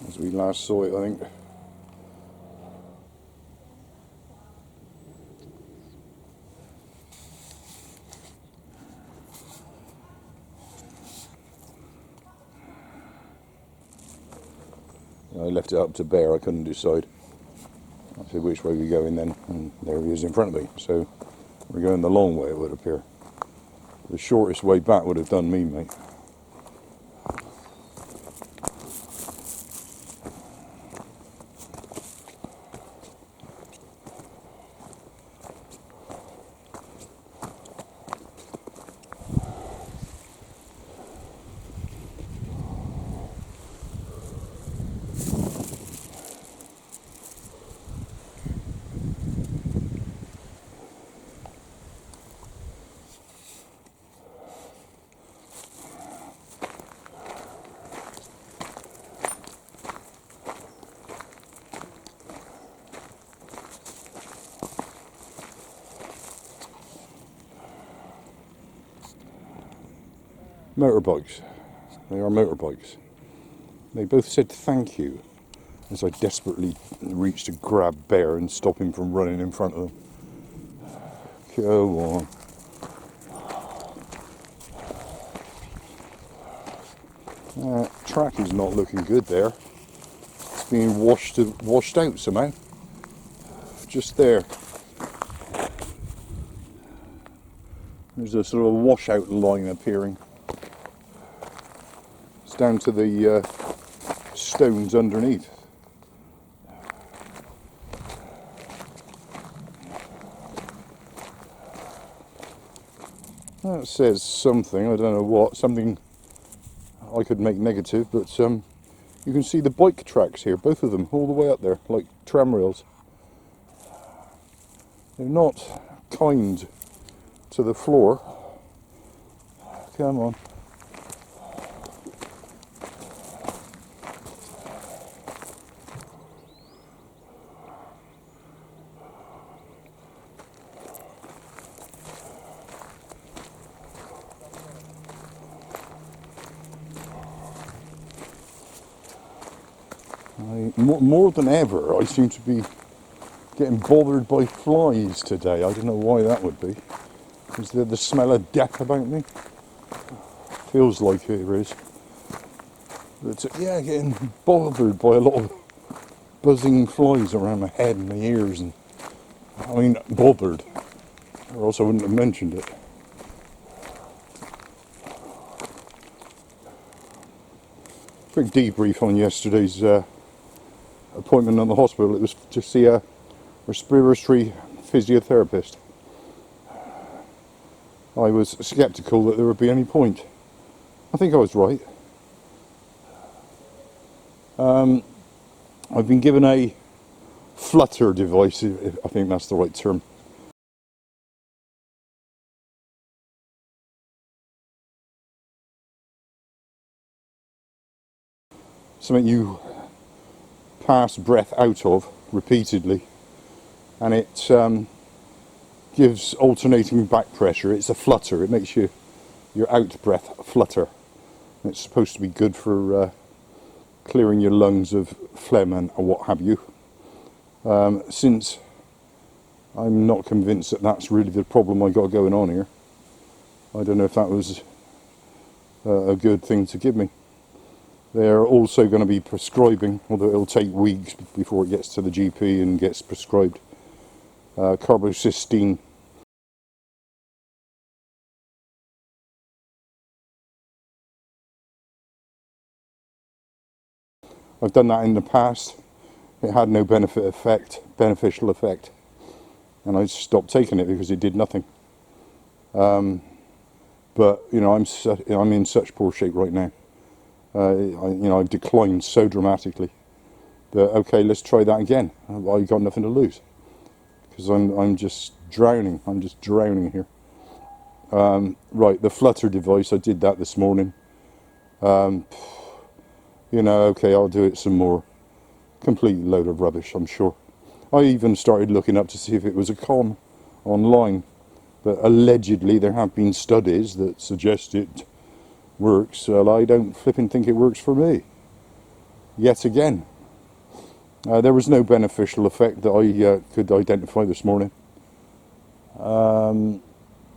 as we last saw it, I think. I left it up to Bear, I couldn't decide. I said which way we go in then, and there he is in front of me. So we're going the long way, it would appear. The shortest way back would have done me, mate. Motorbikes. They are motorbikes. They both said thank you as I desperately reached to grab Bear and stop him from running in front of them. Go on. Track is not looking good there. It's being washed out somehow. Just there. There's a sort of a washout line appearing. It's down to the stones underneath. That says something, I don't know what, something I could make negative, but you can see the bike tracks here, both of them, all the way up there, like tram rails. They're not kind to the floor. Come on. More than ever, I seem to be getting bothered by flies today. I don't know why that would be. Is there the smell of death about me? Feels like it is. But yeah, getting bothered by a lot of buzzing flies around my head and my ears. And I mean, bothered, or else I wouldn't have mentioned it. Quick debrief on yesterday's appointment at the hospital. It was to see a respiratory physiotherapist. I was sceptical that there would be any point. I think I was right. I've been given a flutter device, if I think that's the right term. Something you pass breath out of repeatedly, and it gives alternating back pressure. It's a flutter. It makes your out breath flutter. It's supposed to be good for clearing your lungs of phlegm and what have you. Since I'm not convinced that that's really the problem I got going on here, I don't know if that was a good thing to give me. They're also going to be prescribing, although it'll take weeks before it gets to the GP and gets prescribed, carbocysteine. I've done that in the past. It had no beneficial effect, and I stopped taking it because it did nothing. But you know, I'm in such poor shape right now. I've declined so dramatically that okay, let's try that again. I've got nothing to lose because I'm just drowning. I'm just drowning here. Right, the flutter device. I did that this morning. Okay, I'll do it some more. Complete load of rubbish, I'm sure. I even started looking up to see if it was a con online, but allegedly there have been studies that suggest it works. Well, I don't flipping think it works for me. yet again. There was no beneficial effect that I could identify this morning. And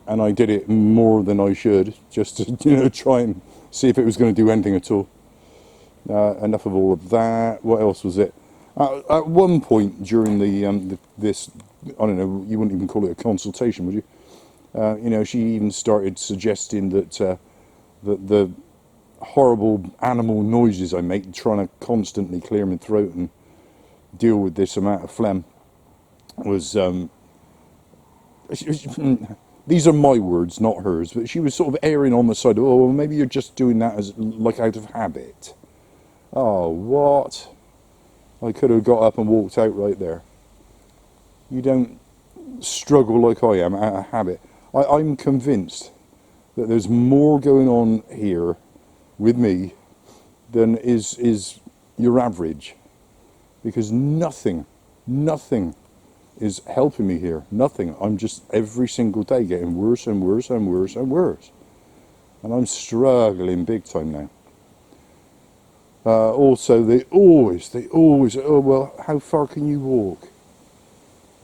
I did it more than I should, just to try and see if it was going to do anything at all. Enough of all of that. What else was it? At one point during this, I don't know, you wouldn't even call it a consultation, would you? She even started suggesting that the horrible animal noises I make, trying to constantly clear my throat and deal with this amount of phlegm, was these are my words, not hers, but she was sort of erring on the side of, oh, well, maybe you're just doing that as like out of habit. Oh, what? I could have got up and walked out right there. You don't struggle like I am out of habit. I'm convinced that there's more going on here with me than is your average, because nothing is helping me here. Nothing. I'm just every single day getting worse and worse and worse and worse, and I'm struggling big time now. Also, they always, oh, well, how far can you walk?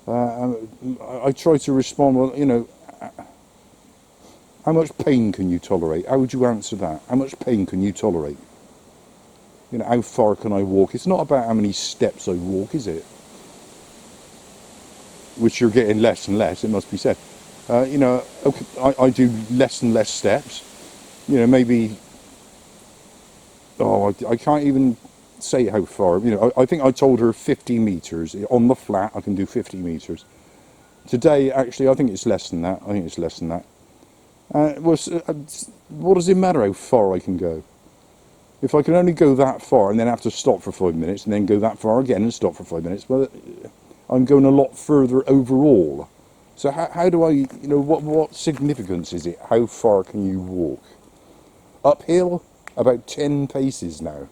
I try to respond, well, how much pain can you tolerate? How would you answer that? How much pain can you tolerate? How far can I walk? It's not about how many steps I walk, is it? Which you're getting less and less, it must be said. Okay, I do less and less steps. Maybe, I can't even say how far. I think I told her 50 metres. On the flat, I can do 50 metres. Today, actually, I think it's less than that. What does it matter how far I can go? If I can only go that far and then have to stop for 5 minutes and then go that far again and stop for 5 minutes, well, I'm going a lot further overall. So how do I, what significance is it? How far can you walk? Uphill, about 10 paces now.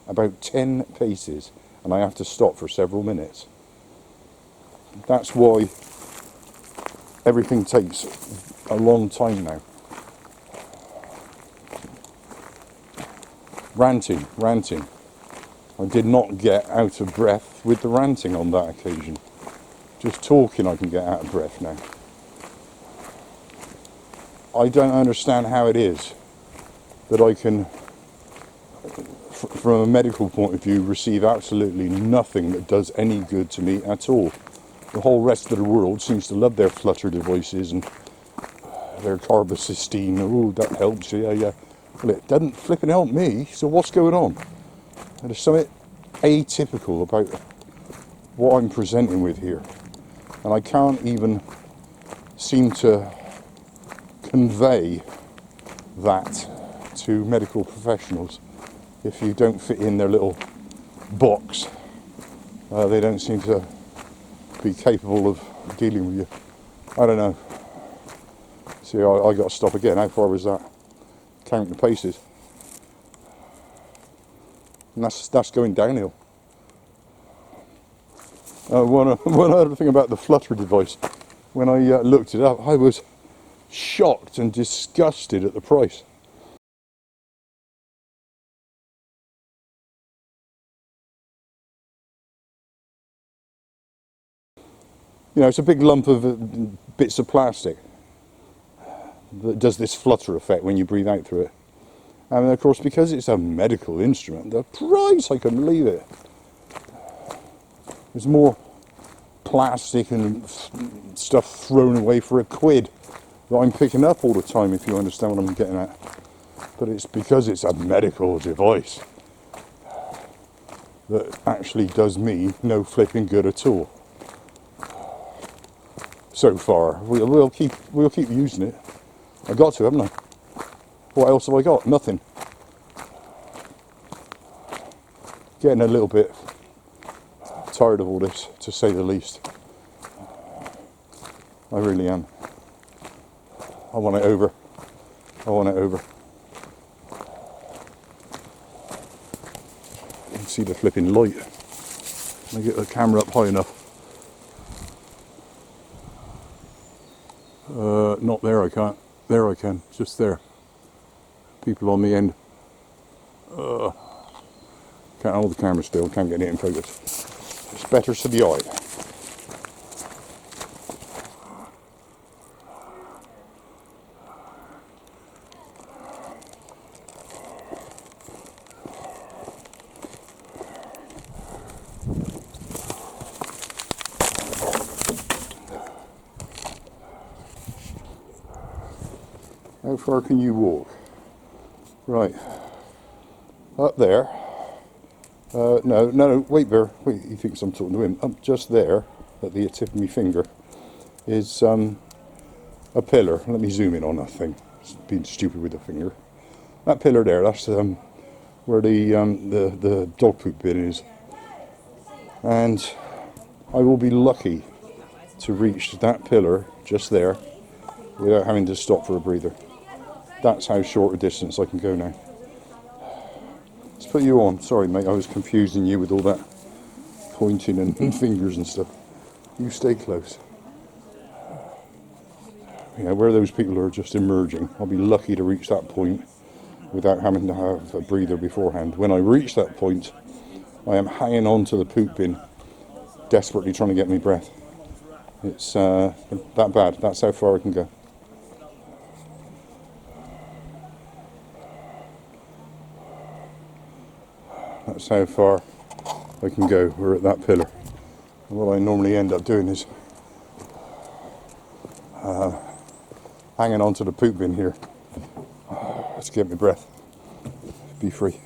About 10 paces. And I have to stop for several minutes. That's why everything takes a long time now. Ranting. I did not get out of breath with the ranting on that occasion. Just talking I can get out of breath now. I don't understand how it is that I can, from a medical point of view, receive absolutely nothing that does any good to me at all. The whole rest of the world seems to love their flutter devices and their carbocystine. Oh, that helps, yeah. Well, it doesn't flipping help me, so what's going on? There's something atypical about what I'm presenting with here. And I can't even seem to convey that to medical professionals. If you don't fit in their little box, they don't seem to be capable of dealing with you. I don't know. See, I got to stop again. How far was that? Count the paces. And that's going downhill. One other thing about the flutter device. When I looked it up, I was shocked and disgusted at the price. It's a big lump of bits of plastic that does this flutter effect when you breathe out through it. And of course, because it's a medical instrument, the price, I couldn't believe it. There's more plastic and stuff thrown away for £1 that I'm picking up all the time, if you understand what I'm getting at. But it's because it's a medical device that actually does me no flipping good at all. So far, we'll keep using it. I got to, haven't I? What else have I got? Nothing. Getting a little bit tired of all this, to say the least. I really am. I want it over. You can see the flipping light. Let me get the camera up high enough. Not there, I can't. There I can, just there. People on the end. Can't hold the camera still, can't get it in focus. It's better to the eye. How far can you walk? Right. Up there. No, wait there. Wait, he thinks I'm talking to him. Up just there, at the tip of my finger, is a pillar. Let me zoom in on that thing. It's being stupid with the finger. That pillar there, that's where the dog poop bin is. And I will be lucky to reach that pillar just there without having to stop for a breather. That's how short a distance I can go now. Let's put you on. Sorry, mate, I was confusing you with all that pointing and fingers and stuff. You stay close. Yeah, where those people are just emerging, I'll be lucky to reach that point without having to have a breather beforehand. When I reach that point, I am hanging on to the poop bin, desperately trying to get me breath. It's that bad. That's how far I can go. That's how far I can go. We're at that pillar. And what I normally end up doing is hanging on to the poop bin here. Let's get my breath. Be free.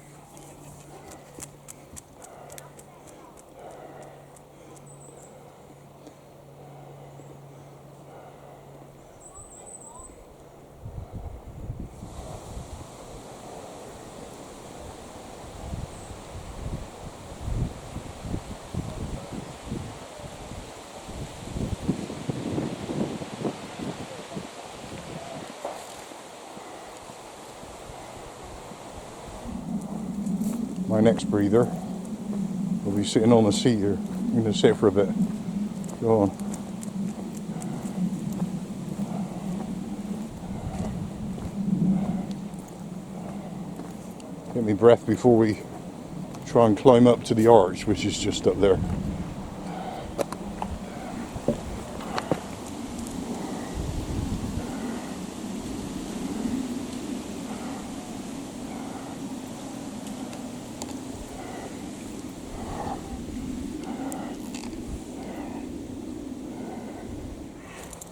My next breather will be sitting on the seat here. I'm going to sit for a bit. Go on. Get me breath before we try and climb up to the arch, which is just up there.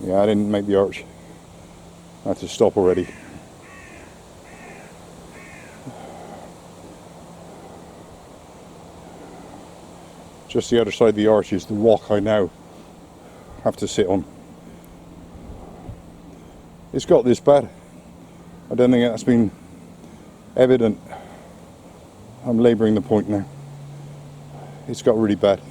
Yeah, I didn't make the arch. I had to stop already. Just the other side of the arch is the rock I now have to sit on. It's got this bad. I don't think that's been evident. I'm labouring the point now. It's got really bad.